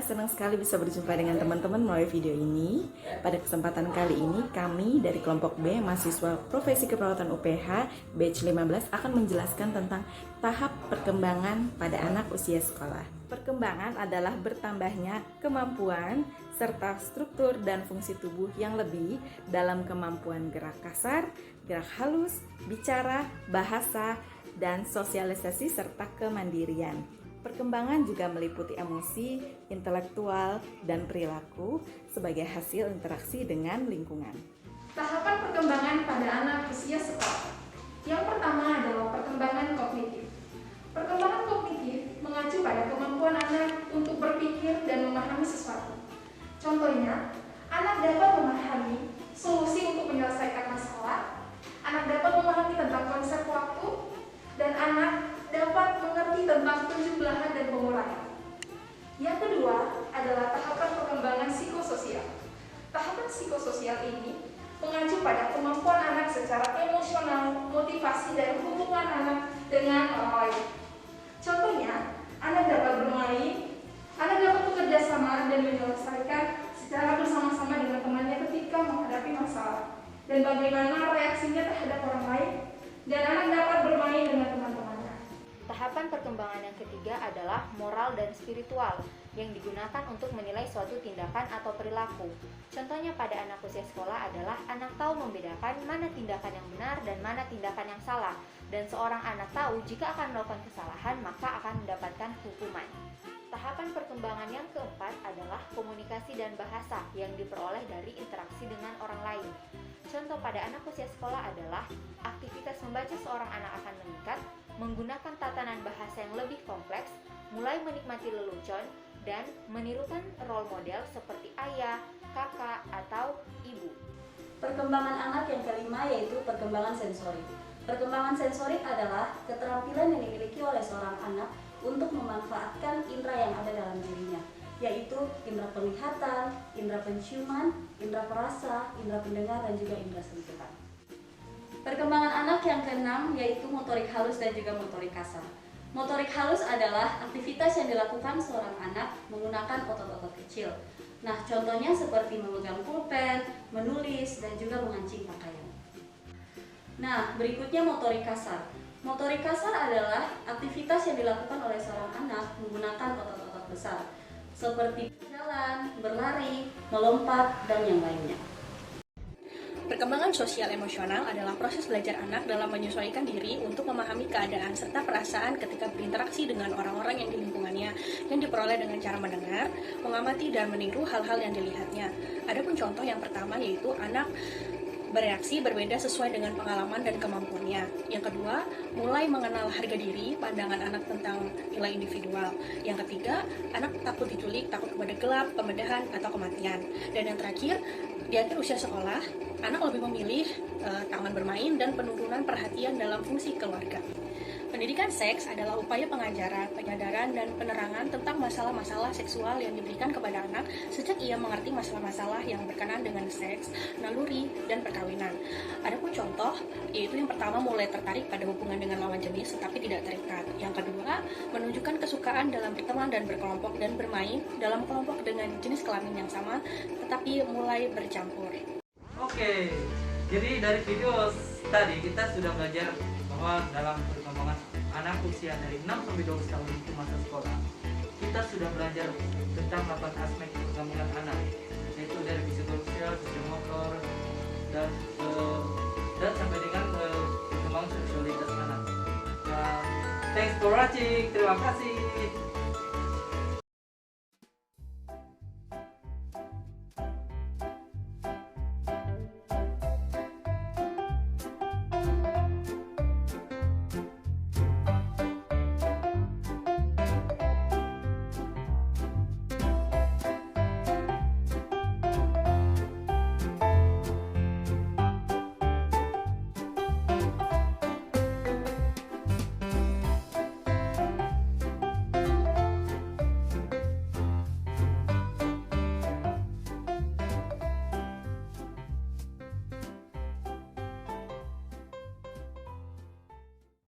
senang sekali bisa berjumpa dengan teman-teman melalui video ini. Pada kesempatan kali ini, kami dari kelompok B, mahasiswa Profesi Keperawatan UPH, batch 15 akan menjelaskan tentang tahap perkembangan pada anak usia sekolah. Perkembangan adalah bertambahnya kemampuan serta struktur dan fungsi tubuh yang lebih dalam kemampuan gerak kasar, gerak halus, bicara, bahasa, dan sosialisasi serta kemandirian. Perkembangan juga meliputi emosi, intelektual, dan perilaku sebagai hasil interaksi dengan lingkungan. Tahapan perkembangan pada anak usia sekolah. Yang pertama adalah perkembangan kognitif. Perkembangan kognitif mengacu pada kemampuan anak untuk berpikir dan memahami sesuatu. Contohnya, anak dapat memahami solusi untuk menyelesaikan masalah, anak dapat memahami tentang konsep waktu, dan anak dapat mengerti tentang penjumlahan dan penguraian. Yang kedua adalah tahapan perkembangan psikososial. Tahapan psikososial ini mengacu pada kemampuan anak secara emosional, motivasi, dan hubungan anak dengan orang lain. Contohnya, anak dapat bermain, anak dapat bekerja sama dan menyelesaikan secara bersama-sama dengan temannya ketika menghadapi masalah, dan bagaimana reaksinya terhadap orang lain, dan anak dapat bermain dengan teman-temannya. Tahapan perkembangan yang ketiga adalah moral dan spiritual yang digunakan untuk menilai suatu tindakan atau perilaku. Contohnya pada anak usia sekolah adalah anak tahu membedakan mana tindakan yang benar dan mana tindakan yang salah. Dan seorang anak tahu jika akan melakukan kesalahan maka akan mendapatkan hukuman. Tahapan perkembangan yang keempat adalah komunikasi dan bahasa yang diperoleh dari interaksi dengan orang lain. Contoh pada anak usia sekolah adalah aktivitas membaca seorang anak akan meningkat, menggunakan tatanan bahasa yang lebih kompleks, mulai menikmati lelucon, dan menirukan role model seperti ayah, kakak, atau ibu. Perkembangan anak yang kelima yaitu perkembangan sensorik. Perkembangan sensorik adalah keterampilan yang dimiliki oleh seorang anak untuk memanfaatkan indera yang ada dalam dirinya, yaitu indera penglihatan, indera penciuman, indera perasa, indera pendengar, dan juga indera sentuhan. Perkembangan anak yang keenam yaitu motorik halus dan juga motorik kasar. Motorik halus adalah aktivitas yang dilakukan seorang anak menggunakan otot-otot kecil. Nah, contohnya seperti memegang pulpen, menulis, dan juga mengancing pakaian. Nah, berikutnya motorik kasar. Motorik kasar adalah aktivitas yang dilakukan oleh seorang anak menggunakan otot-otot besar, seperti berjalan, berlari, melompat, dan yang lainnya. Perkembangan sosial emosional adalah proses belajar anak dalam menyesuaikan diri untuk memahami keadaan serta perasaan ketika berinteraksi dengan orang-orang yang di lingkungannya, yang diperoleh dengan cara mendengar, mengamati, dan meniru hal-hal yang dilihatnya. Adapun contoh yang pertama yaitu anak bereaksi berbeda sesuai dengan pengalaman dan kemampuannya. Yang kedua, mulai mengenal harga diri, pandangan anak tentang nilai individual. Yang ketiga, anak takut diculik, takut kepada gelap, pembedahan, atau kematian. Dan yang terakhir, di akhir usia sekolah, anak lebih memilih taman bermain dan penurunan perhatian dalam fungsi keluarga. Pendidikan seks adalah upaya pengajaran, penyadaran, dan penerangan tentang masalah-masalah seksual yang diberikan kepada anak sejak ia mengerti masalah-masalah yang berkenaan dengan seks, naluri, dan perkawinan. Adapun contoh, yaitu yang pertama mulai tertarik pada hubungan dengan lawan jenis tetapi tidak terikat. Yang kedua, menunjukkan kesukaan dalam berteman dan berkelompok dan bermain dalam kelompok dengan jenis kelamin yang sama tetapi mulai bercampur. Oke, jadi dari video tadi kita sudah belajar bahwa dalam perkembangan anak usia dari 6 sampai 12 tahun itu masa sekolah, kita sudah belajar tentang 8 aspek perkembangan anak, yaitu dari psikososial, sosiomotor, dan sampai dengan perkembangan seksualitas anak. Thanks for watching, terima kasih.